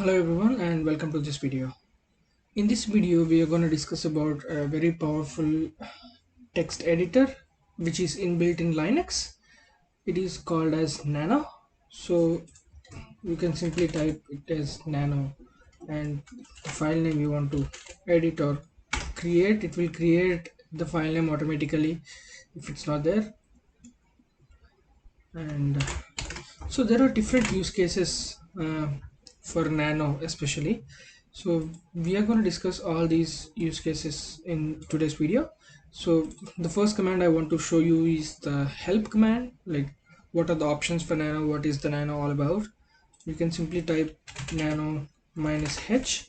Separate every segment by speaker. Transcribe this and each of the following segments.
Speaker 1: Hello everyone and welcome to this video. In this video we are going to discuss about a very powerful text editor which is inbuilt in Linux. It is called as Nano. So you can simply type it as Nano and the file name you want to edit or create. It will create the file name automatically if it's not there. And so there are different use cases for Nano especially. So we are going to discuss all these use cases in today's video. So the first command I want to show you is the help command. Like, what are the options for Nano, what is the Nano all about. You can simply type nano -h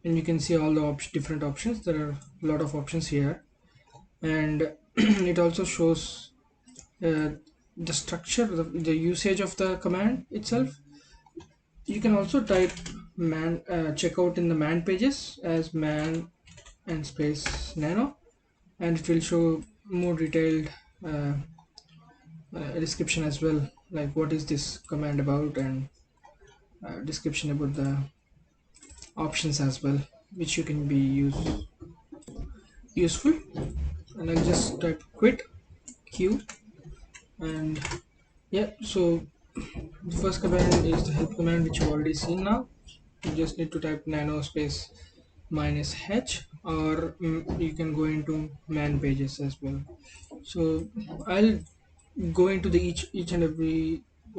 Speaker 1: and you can see all the different options. There are a lot of options here, and it also shows uh, the structure, the usage of the command itself. You can also type man checkout in the man pages as man and space nano, and it will show more detailed uh, description as well, like what is this command about, and description about the options as well, which you can be useful. And I'll just type quit q, and yeah. So the first command is the help command, which you've already seen now. You just need to type nano space -h, or you can go into man pages as well. So I'll go into the each and every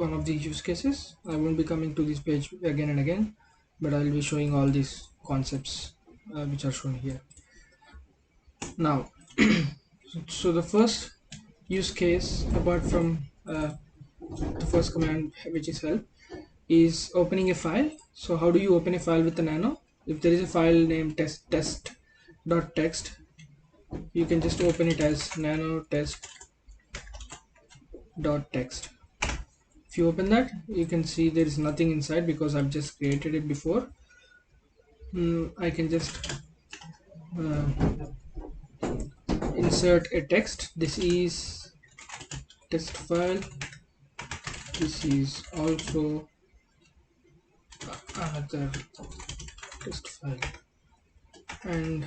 Speaker 1: one of these use cases. I won't be coming to this page again and again, but I'll be showing all these concepts which are shown here now. So the first use case, apart from the first command, which is help, is opening a file. So how do you open a file with the Nano? If there is a file named test.txt, you can just open it as nano test.txt. If you open that, you can see there is nothing inside because I've just created it before. I can just uh, insert a text. This is test file. This is also another test file, and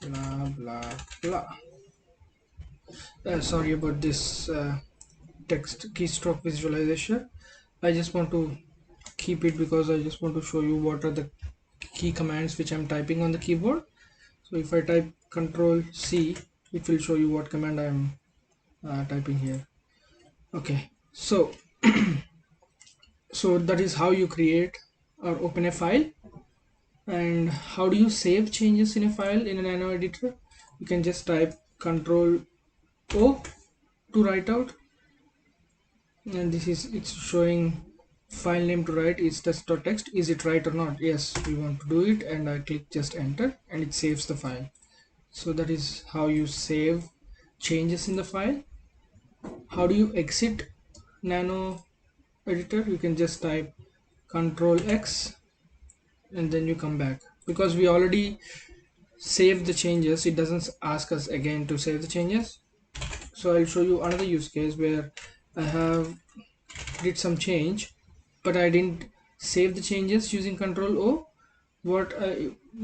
Speaker 1: blah blah blah. Sorry about this text keystroke visualization. I just want to keep it because I just want to show you what are the key commands which I'm typing on the keyboard. So if I type Control C, it will show you what command I'm typing here. Okay, so that is how you create or open a file. And how do you save changes in a file in a Nano editor? You can just type Control O to write out, and it's showing file name to write is test.txt. Is it right or not? Yes, we want to do it, and I click just enter and it saves the file. So that is how you save changes in the file. How do you exit Nano editor? You can just type Control X and then you come back. Because we already saved the changes, it doesn't ask us again to save the changes. So I'll show you another use case where I have did some change, but I didn't save the changes using Control O.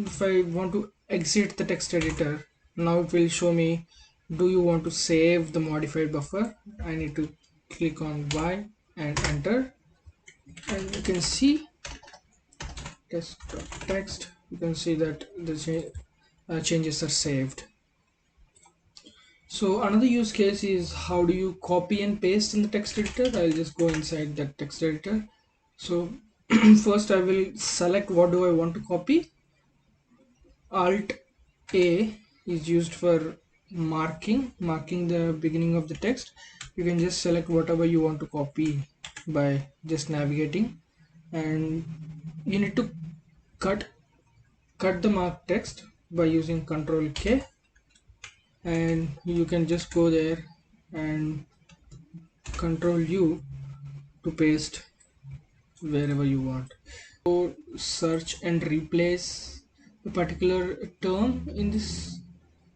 Speaker 1: If I want to exit the text editor, now it will show me, do you want to save the modified buffer? I need to click on Y and enter, and you can see text. You can see that the changes are saved. So another use case is, how do you copy and paste in the text editor? I'll just go inside that text editor. So first I will select what do I want to copy. Alt A is used for marking the beginning of the text. You can just select whatever you want to copy by just navigating, and you need to cut the marked text by using Control K, and you can just go there and Control U to paste wherever you want. So search and replace a particular term in this.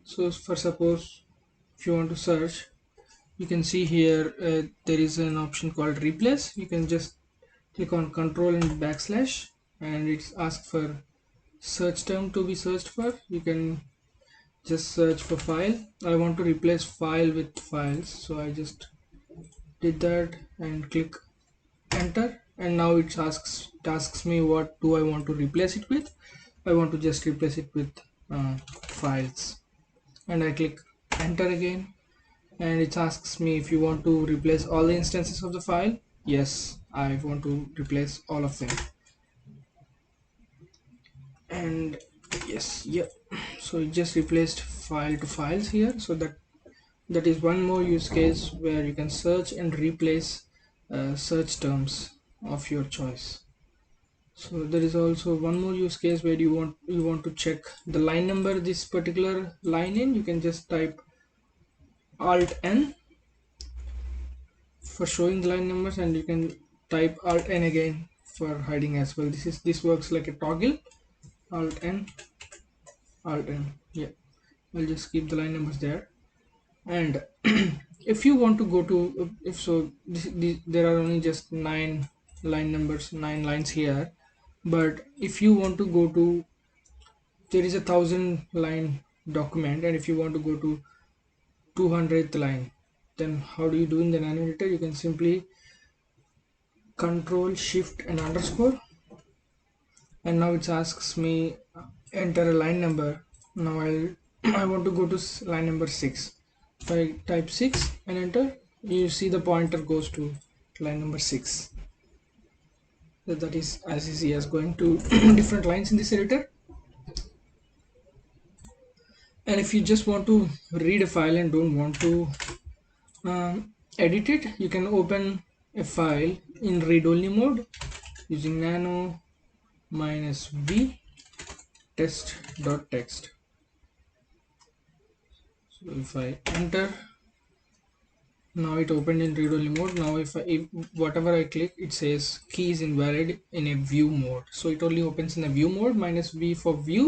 Speaker 1: So for suppose, if you want to search, you can see here there is an option called replace. You can just click on Control and backslash, and it's asked for search term to be searched for. You can just search for file. I want to replace file with files, so I just did that and click enter, and now it asks me what do I want to replace it with. I want to just replace it with files, and I click enter again, and it asks me if you want to replace all the instances of the file. Yes, I want to replace all of them, and yes, yeah, so it just replaced file to files here. So that is one more use case where you can search and replace search terms of your choice. So there is also one more use case where you want to check the line number this particular line in. You can just type alt n for showing the line numbers, and you can type alt n again for hiding as well. This works like a toggle. Alt n, alt n, yeah. I'll just keep the line numbers there. And if you want to go to, if so, there are only just 9 line numbers, 9 lines here. But if you want to go to, there is a 1,000 line document, and if you want to go to 200th line, then how do you do in the Nano editor? You can simply control shift and underscore, and now it asks me enter a line number. Now I want to go to line number 6. If I type 6 and enter, you see the pointer goes to line number 6. So that is as easy as going to different lines in this editor. And if you just want to read a file and don't want to edit it, you can open a file in read-only mode using nano -v test.txt. So if I enter, now it opened in read-only mode. Now if whatever I click, it says key is invalid in a view mode, so it only opens in a view mode. -v for view.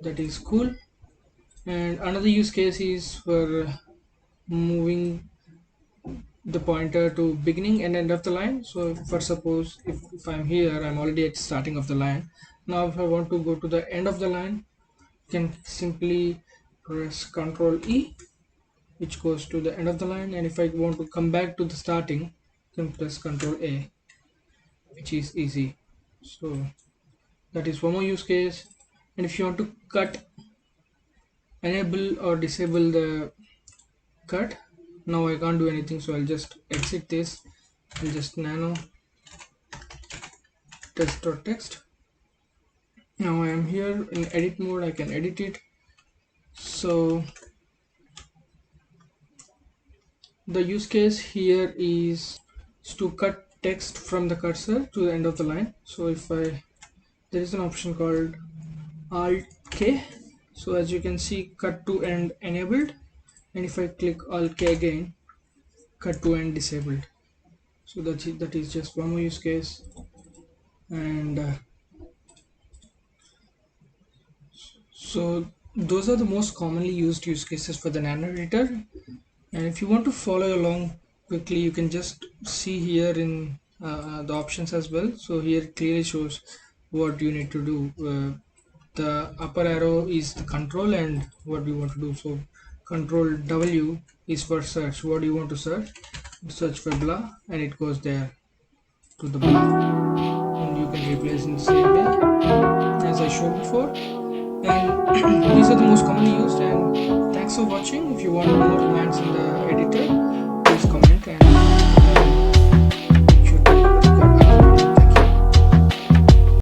Speaker 1: That is cool. And another use case is for moving the pointer to beginning and end of the line. So for suppose if I'm here, I'm already at starting of the line. Now if I want to go to the end of the line, you can simply press Ctrl E, which goes to the end of the line. And if I want to come back to the starting, you can press Ctrl A, which is easy. So that is one more use case. And if you want to cut, enable or disable the cut, now I can't do anything, so I'll just exit this. I'll just nano test.txt. Now I am here in edit mode. I can edit it. So the use case here is to cut text from the cursor to the end of the line. So if there is an option called alt K. So as you can see, cut to end enabled, and if I click alt K again, cut to end disabled. So that is just one more use case. And so those are the most commonly used use cases for the Nano editor. And if you want to follow along quickly, you can just see here in the options as well. So here it clearly shows what you need to do. The upper arrow is the control and what we want to do. So control W is for search. What do you want to search? Search for blah, and it goes there to the blah, and you can replace in the same way as I showed before. And these are the most commonly used. And thanks for watching. If you want more commands in the editor,